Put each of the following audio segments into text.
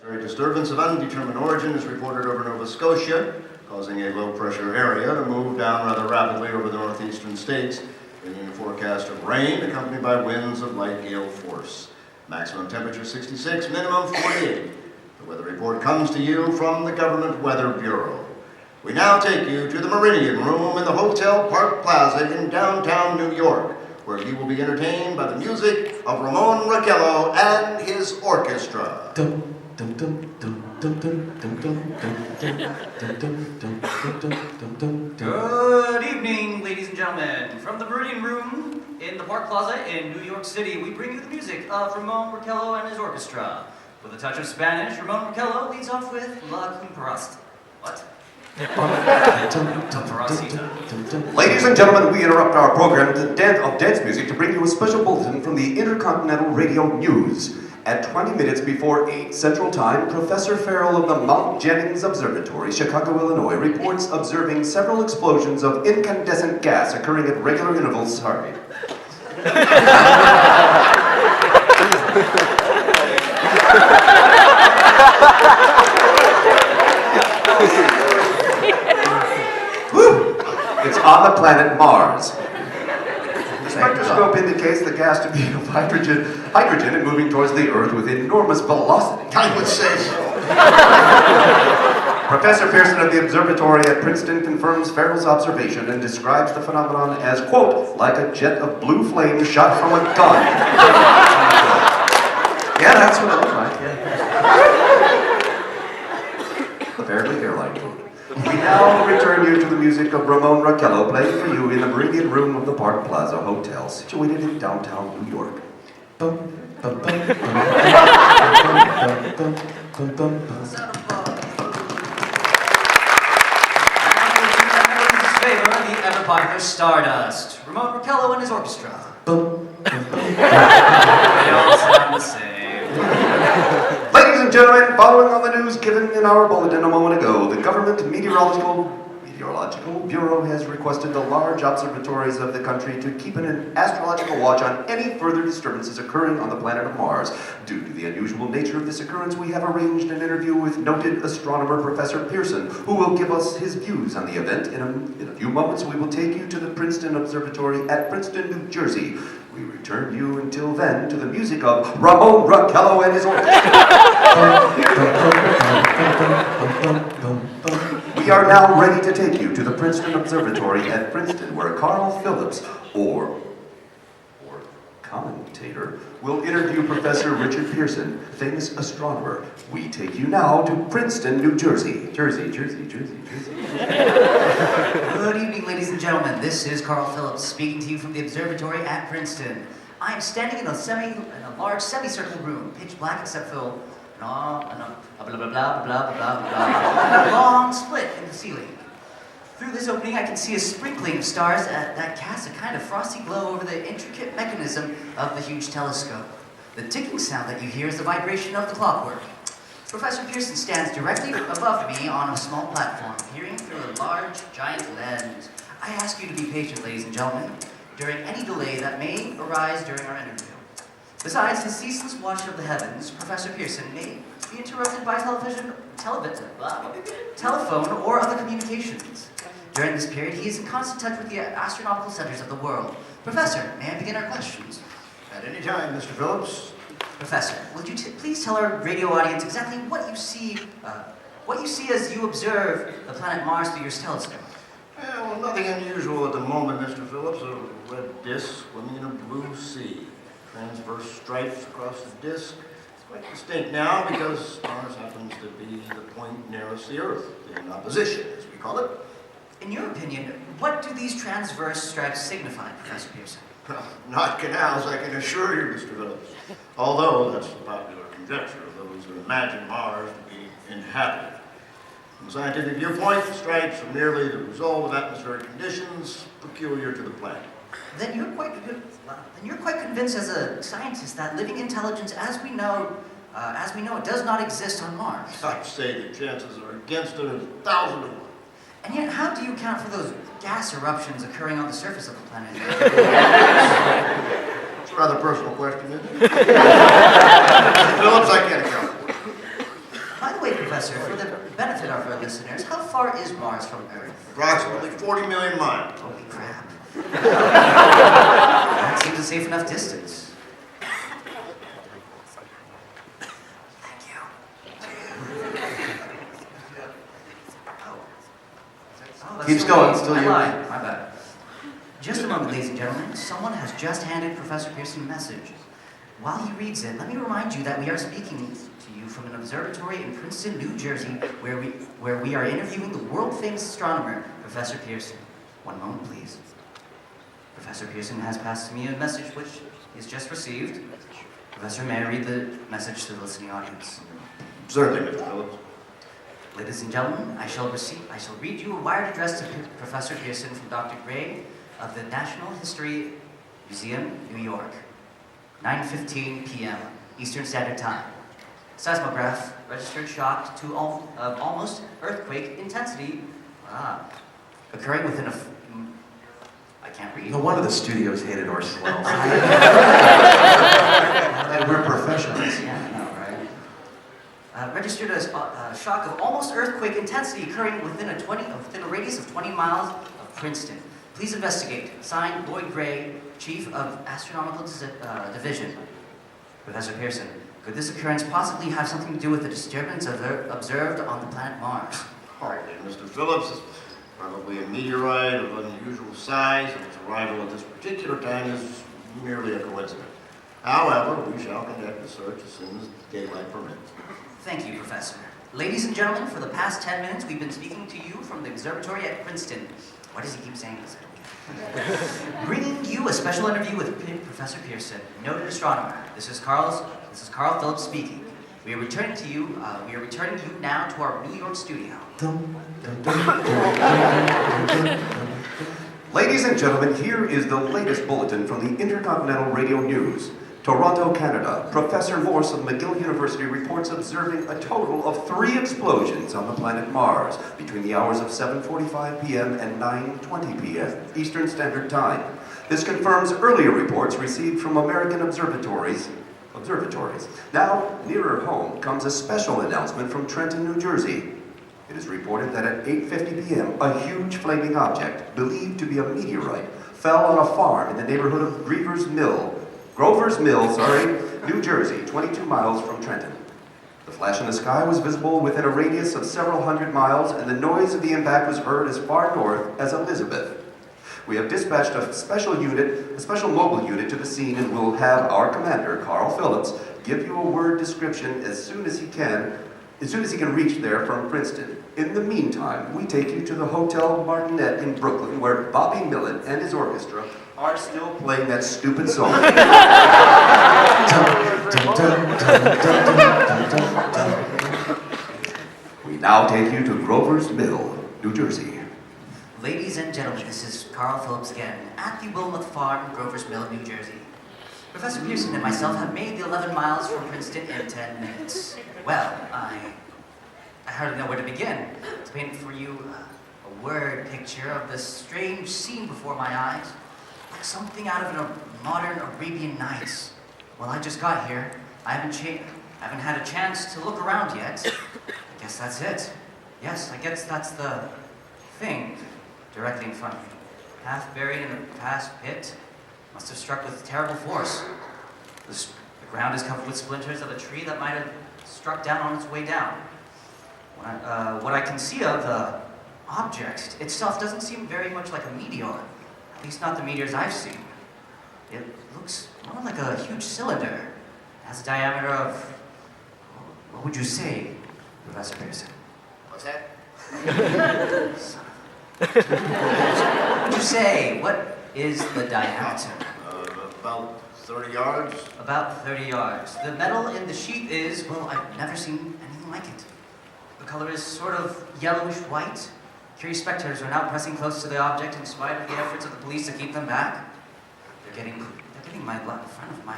A disturbance of undetermined origin is reported over Nova Scotia, causing a low-pressure area to move down rather rapidly over the northeastern states, bringing a forecast of rain accompanied by winds of light gale force. Maximum temperature 66, minimum 48. The weather report comes to you from the Government Weather Bureau. We now take you to the Meridian Room in the Hotel Park Plaza in downtown New York, where you will be entertained by the music of Ramon Raquello and his orchestra. Good evening, ladies and gentlemen. From the Meridian Room in the Park Plaza in New York City, we bring you the music of Ramon Raquello and his orchestra. With a touch of Spanish, Ramon Raquello leads off with La Comparasta. What? Ladies and gentlemen, we interrupt our program of dance music to bring you a special bulletin from the Intercontinental Radio News. At 20 minutes before 8 Central Time, Professor Farrell of the Mount Jennings Observatory, Chicago, Illinois, reports observing several explosions of incandescent gas occurring at regular intervals. Sorry. It's on the planet Mars. The spectroscope indicates the gas to be of hydrogen and moving towards the Earth with enormous velocity. I would say so. Professor Pearson of the observatory at Princeton confirms Farrell's observation and describes the phenomenon as, quote, like a jet of blue flame shot from a gun. Yeah, that's what it looked like, yeah. Apparently airline food. We now return you to the music of Ramon Raquello, playing for you in the Meridian Room of the Park Plaza Hotel, situated in downtown New York. Favor the ever-popular Stardust. Ramon Raquello and his orchestra. They all sound the same. Ladies and gentlemen, following on the news given in our bulletin a moment ago, the Government Meteorological Bureau has requested the large observatories of the country to keep an astrological watch on any further disturbances occurring on the planet of Mars. Due to the unusual nature of this occurrence, we have arranged an interview with noted astronomer Professor Pearson, who will give us his views on the event. In a few moments, we will take you to the Princeton Observatory at Princeton, New Jersey. We return you until then to the music of Ramon Raquello and his orchestra. We are now ready to take you to the Princeton Observatory at Princeton, where Carl Phillips, or commentator, will interview Professor Richard Pearson, famous astronomer. We take you now to Princeton, New Jersey. Jersey. Good evening, ladies and gentlemen. This is Carl Phillips speaking to you from the observatory at Princeton. I am standing in a large semicircular room, pitch black except for a long split in the ceiling. Through this opening, I can see a sprinkling of stars that cast a kind of frosty glow over the intricate mechanism of the huge telescope. The ticking sound that you hear is the vibration of the clockwork. Professor Pearson stands directly above me on a small platform, peering through a large, giant lens. I ask you to be patient, ladies and gentlemen, during any delay that may arise during our interview. Besides his ceaseless watch of the heavens, Professor Pearson may be interrupted by telephone, or other communications. During this period, he is in constant touch with the astronomical centers of the world. Professor, may I begin our questions? At any time, Mr. Phillips. Professor, would you please tell our radio audience exactly what you see as you observe the planet Mars through your telescope? Well, nothing unusual at the moment, Mr. Phillips. A red disk swimming in a blue sea. Transverse stripes across the disk. It's quite distinct now because Mars happens to be the point nearest the Earth, in opposition, as we call it. In your opinion, what do these transverse stripes signify, Professor Pearson? Well, not canals, I can assure you, Mr. Phillips. Although that's the popular conjecture of those who imagine Mars to be inhabited. From a scientific viewpoint, the stripes are merely the result of atmospheric conditions peculiar to the planet. Then you're quite convinced as a scientist that living intelligence as we know it does not exist on Mars. I'd say the chances are against it 1,000 to 1. And yet, how do you account for those gas eruptions occurring on the surface of the planet? It's a rather personal question, isn't it? Phillips, I can't account for it. Professor, for the benefit of our listeners, how far is Mars from Earth? Approximately 40 million miles. Holy crap. That seems a safe enough distance. Thank you. That's Keeps still going, me. still I you. lied. My bad. Just a moment, ladies and gentlemen. Someone has just handed Professor Pearson a message. While he reads it, let me remind you that we are speaking to you from an observatory in Princeton, New Jersey, where we are interviewing the world-famous astronomer, Professor Pearson. One moment, please. Professor Pearson has passed me a message which he has just received. Professor, may I read the message to the listening audience? Certainly, Mr. Phillips. Ladies and gentlemen, I shall read you a wired address to Professor Pearson from Dr. Gray of the National History Museum, New York. 9:15 p.m. Eastern Standard Time. Seismograph registered shock to almost earthquake intensity. Occurring within I can't read. No wonder the studios hated Orson Welles. And we're professionals. Yeah, I know, right? Registered as a shock of almost earthquake intensity occurring within a radius of 20 miles of Princeton. Please investigate. Signed, Lloyd Gray, Chief of Astronomical Division. Professor Pearson, could this occurrence possibly have something to do with the disturbance observed on the planet Mars? Hardly, Mr. Phillips. It's probably a meteorite of unusual size, and its arrival at this particular time is merely a coincidence. However, we shall conduct a search as soon as daylight permits. Thank you, Professor. Ladies and gentlemen, for the past 10 minutes, we've been speaking to you from the observatory at Princeton. Why does he keep saying this? Bringing you a special interview with Professor Pearson, noted astronomer. This is Carl Phillips speaking. We are returning you now to our New York studio. Ladies and gentlemen, here is the latest bulletin from the Intercontinental Radio News. Toronto, Canada. Professor Morse of McGill University reports observing a total of 3 explosions on the planet Mars between the hours of 7:45 p.m. and 9:20 p.m. Eastern Standard Time. This confirms earlier reports received from American observatories. Now, nearer home comes a special announcement from Trenton, New Jersey. It is reported that at 8:50 p.m., a huge flaming object, believed to be a meteorite, fell on a farm in the neighborhood of Grover's Mill, New Jersey, 22 miles from Trenton. The flash in the sky was visible within a radius of several hundred miles, and the noise of the impact was heard as far north as Elizabeth. We have dispatched a special mobile unit to the scene, and will have our commander, Carl Phillips, give you a word description as soon as he can reach there from Princeton. In the meantime, we take you to the Hotel Martinet in Brooklyn, where Bobby Millet and his orchestra are still playing that stupid song. We now take you to Grover's Mill, New Jersey. Ladies and gentlemen, this is Carl Phillips again, at the Wilmouth Farm, Grover's Mill, New Jersey. Professor Pearson and myself have made the 11 miles from Princeton in 10 minutes. Well, I hardly know where to begin. To paint for you a word picture of this strange scene before my eyes, like something out of a modern Arabian Nights. Well, I just got here. I haven't had a chance to look around yet. I guess that's it. Yes, I guess that's the thing directly in front of me. Half buried in a past pit. Must have struck with terrible force. The ground is covered with splinters of a tree that might have struck down on its way down. What I can see of the object itself doesn't seem very much like a meteor. At least not the meteors I've seen. It looks more like a huge cylinder. It has a diameter of, what would you say, Professor Pearson? What's that? What would you say? What is the diameter? About 30 yards. About 30 yards. The metal in the sheath is, well, I've never seen anything like it. The color is sort of yellowish white. Curious spectators are now pressing close to the object in spite of the efforts of the police to keep them back. They're getting my blood in front of my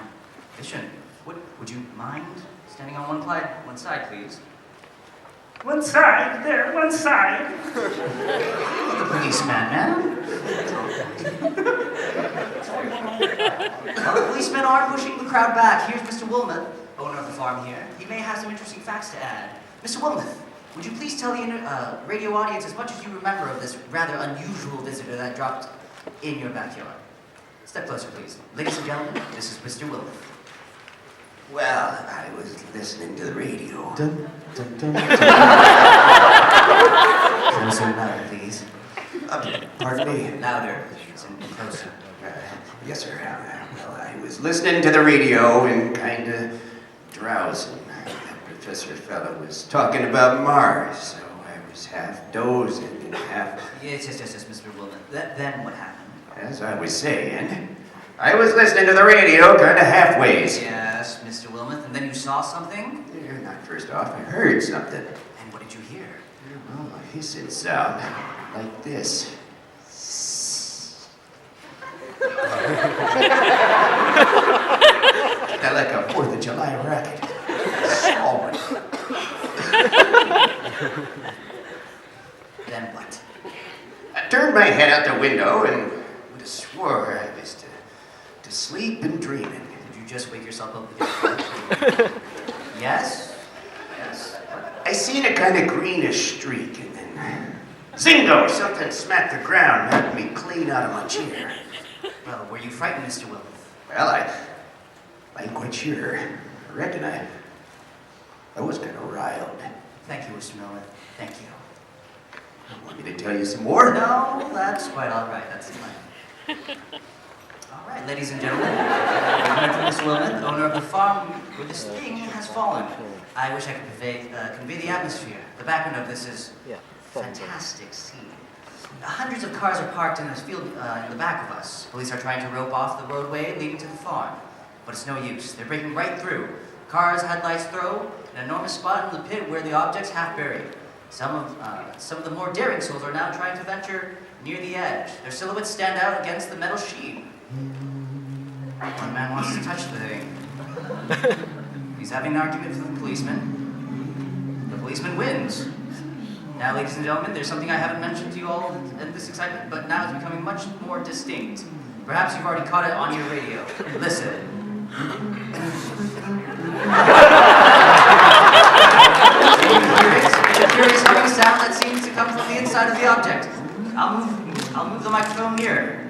vision. Would you mind standing on one side, please? One side, there, one side. The policeman, man. Well, the policemen are pushing the crowd back. Here's Mr. Wilmot. owner of the farm here. He may have some interesting facts to add. Mr. Wilmoth, would you please tell the radio audience as much as you remember of this rather unusual visitor that dropped in your backyard? Step closer, please. Ladies and gentlemen, this is Mr. Wilmoth. Well, I was listening to the radio. Dun, dun, dun, dun. Closer and louder, please. Pardon me? Louder, and closer. Yes, sir. Well, I was listening to the radio and kind of drowsing. That professor fellow was talking about Mars, so I was half dozing and half... Yes, Mr. Wilmoth. Then what happened? As I was saying, I was listening to the radio kind of halfways. Yes, Mr. Wilmoth, and then you saw something? Yeah, not first off, I heard something. And what did you hear? Well, a hissing sound like this. Kinda like a 4th of July rocket. A small one. Then what? I turned my head out the window and would have swore I was to sleep and dreaming. Did you just wake yourself up with your Yes? Yes. I seen a kind of greenish streak and then zingo, something smacked the ground, knocked me clean out of my chair. Well, were you frightened, Mr. Wilmoth? Well, I ain't quite sure. I reckon I was kind of riled. Thank you, Mr. Wilmoth. Thank you. Want me to tell you some more? No, that's quite all right. That's fine. All right, ladies and gentlemen. I'm Mr. Wilmoth, owner of the farm where this thing has fallen. I wish I could convey the atmosphere. The background of this is fantastic scene. Hundreds of cars are parked in this field in the back of us. Police are trying to rope off the roadway leading to the farm. But it's no use. They're breaking right through. Cars' headlights throw an enormous spot in the pit where the object's half buried. Some of the more daring souls are now trying to venture near the edge. Their silhouettes stand out against the metal sheen. One man wants to touch the thing. He's having an argument with the policeman. The policeman wins. Now, ladies and gentlemen, there's something I haven't mentioned to you all in this excitement, but now it's becoming much more distinct. Perhaps you've already caught it on your radio. Listen. It's a curious humming sound that seems to come from the inside of the object. I'll move the microphone nearer.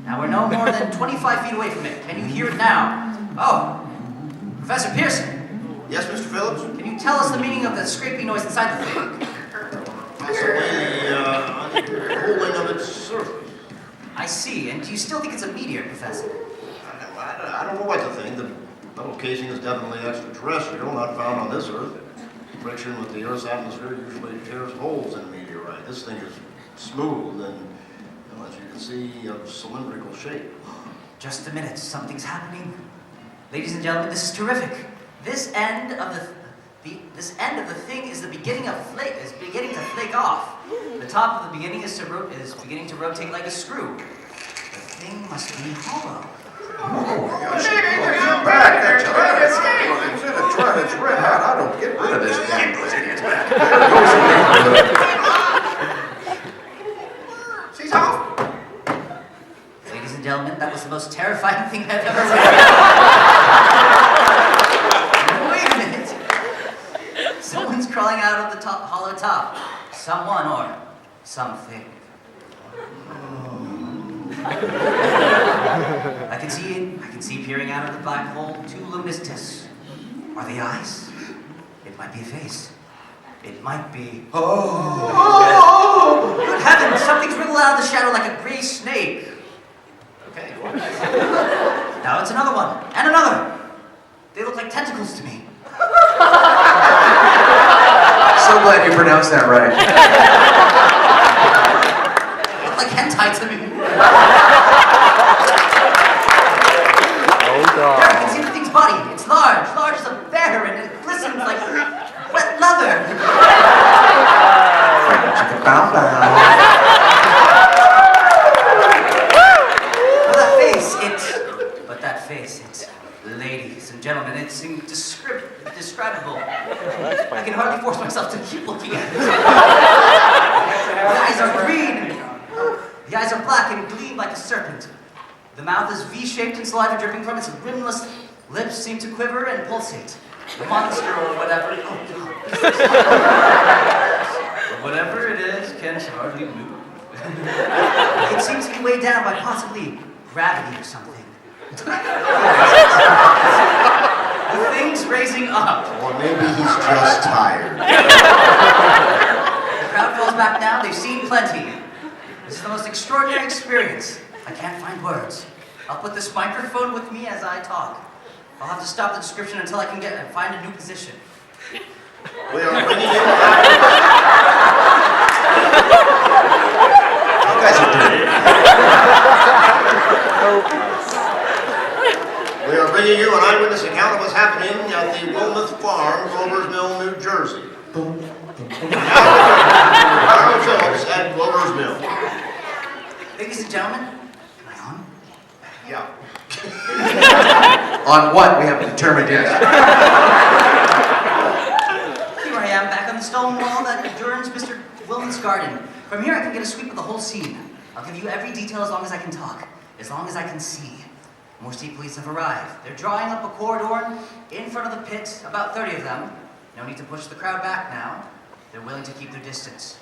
Now we're no more than 25 feet away from it. Can you hear it now? Oh, Professor Pearson. Yes, Mr. Phillips? Can you tell us the meaning of the scraping noise inside the thing? Possibly the unrolling of its surface. I see. And do you still think it's a meteor, Professor? I don't know what to think. The metal casing is definitely extraterrestrial, not found on this Earth. Friction with the Earth's atmosphere usually tears holes in a meteorite. This thing is smooth and, as you can see, of cylindrical shape. Just a minute. Something's happening. Ladies and gentlemen, this is terrific. This end of the thing is beginning to flake off. The top of the beginning is beginning to rotate like a screw. The thing must be hollow. Back, that's right. It's red hot. I don't get rid of this damn thing. It's back. She's off! Ladies and gentlemen, that was the most terrifying thing I've ever read. Wait a minute. Someone's crawling out of the hollow top. Someone or something. I can see peering out of the black hole 2 luminous discs. Are they eyes? It might be a face. It might be... Oh! Good heavens! Something's wriggled out of the shadow like a gray snake. Okay. Now it's another one. And another. They look like tentacles to me. So glad you pronounced that right. They look like hentai to me. There, I can see the thing's body. It's large as a bear, and it glistens like wet leather. But that face, it's, ladies and gentlemen, it's indescribable. I can hardly force myself to keep looking at it. The eyes are green. The eyes are black and gleam like a serpent. The mouth is V-shaped and saliva dripping from its rimless Lips seem to quiver and pulsate. The monster or whatever. Whatever it is can hardly move. It seems to be weighed down by possibly gravity or something. The thing's raising up. Or maybe he's just tired. The crowd falls back now. They've seen plenty. This is the most extraordinary experience. I can't find words. I'll put this microphone with me as I talk. I'll have to stop the description until I can find a new position. We are bringing you. You guys are dirty. We are bringing you an eyewitness account of what's happening at the Wilmouth Farm, Grover's Mill, New Jersey. Now, Phillips at Grover's Mill. Ladies and gentlemen, am I on? Yeah. On what? We haven't determined yet. Here I am, back on the stone wall that adjoins Mr. Wilmot's garden. From here, I can get a sweep of the whole scene. I'll give you every detail as long as I can talk, as long as I can see. More state police have arrived. They're drawing up a corridor in front of the pit, about 30 of them. No need to push the crowd back now. They're willing to keep their distance.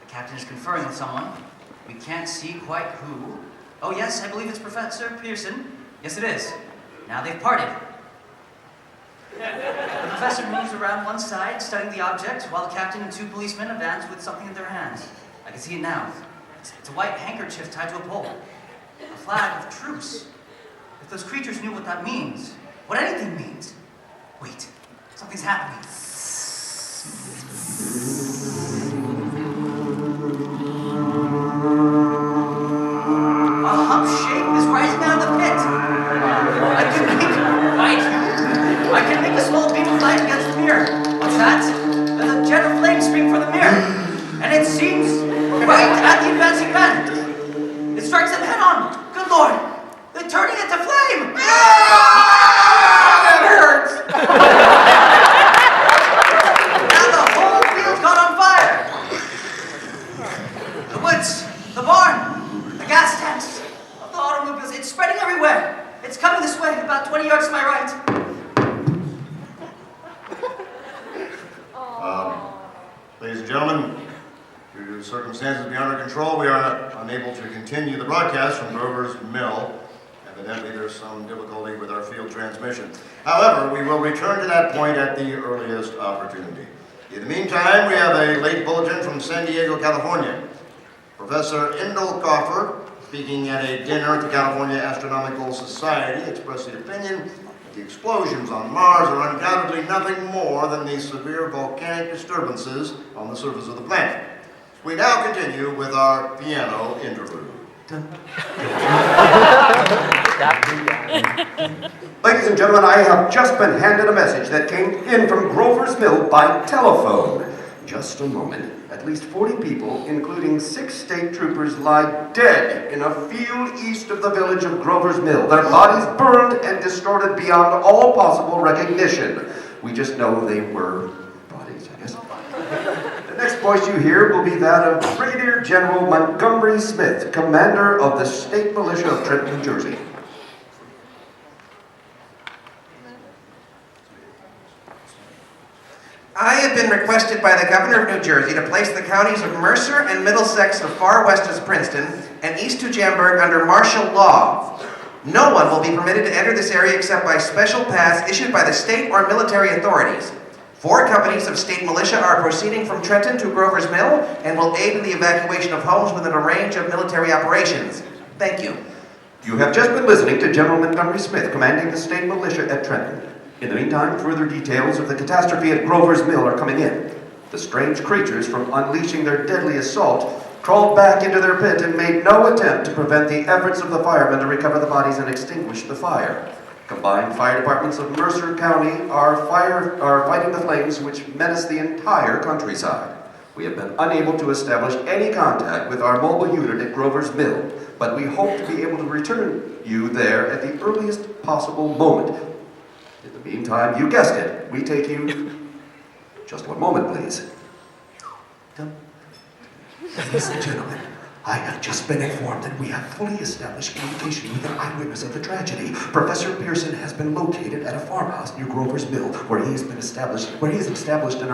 The captain is conferring with someone. We can't see quite who. Oh yes, I believe it's Professor Pearson. Yes, it is. Now they've parted. The professor moves around one side, studying the object, while the captain and two policemen advance with something in their hands. I can see it now. It's a white handkerchief tied to a pole. A flag of truce. If those creatures knew what that means, what anything means. Wait, something's happening. A hump shape is rising out of the pit. I can make a small beam of light against the mirror. What's that? There's a jet of flame streaming from the mirror. And it seems right at the advancing man. It strikes them head on. Good Lord. They're turning into flame. That hurts. Now the whole field's caught on fire. The woods, the barn, the gas tanks, the automobiles, it's spreading everywhere. It's coming this way, about 20 yards to my right. Ladies and gentlemen, due to circumstances beyond our control, we are unable to continue the broadcast from Grover's Mill. Evidently, there's some difficulty with our field transmission. However, we will return to that point at the earliest opportunity. In the meantime, we have a late bulletin from San Diego, California. Professor Indel Coffer, speaking at a dinner at the California Astronomical Society, expressed the opinion that the explosions on Mars are undoubtedly nothing more than the severe volcanic disturbances on the surface of the planet. We now continue with our piano interlude. Ladies and gentlemen, I have just been handed a message that came in from Grover's Mill by telephone. Just a moment. At least 40 people, including 6 state troopers, lie dead in a field east of the village of Grover's Mill. Their bodies burned and distorted beyond all possible recognition. We just know they were bodies, I guess. The next voice you hear will be that of Brigadier General Montgomery Smith, commander of the State Militia of Trenton, New Jersey. I have been requested by the governor of New Jersey to place the counties of Mercer and Middlesex of far west as Princeton and east to Jamberg under martial law. No one will be permitted to enter this area except by special pass issued by the state or military authorities. 4 companies of state militia are proceeding from Trenton to Grover's Mill and will aid in the evacuation of homes within a range of military operations. Thank you. You have just been listening to General Montgomery Smith, commanding the state militia at Trenton. In the meantime, further details of the catastrophe at Grover's Mill are coming in. The strange creatures, from unleashing their deadly assault, crawled back into their pit and made no attempt to prevent the efforts of the firemen to recover the bodies and extinguish the fire. Combined fire departments of Mercer County are fighting the flames which menace the entire countryside. We have been unable to establish any contact with our mobile unit at Grover's Mill, but we hope to be able to return you there at the earliest possible moment. In the meantime, you guessed it, we take you... Just one moment, please. Ladies and gentlemen, I have just been informed that we have fully established communication with an eyewitness of the tragedy. Professor Pearson has been located at a farmhouse near Grover's Mill, where he has established an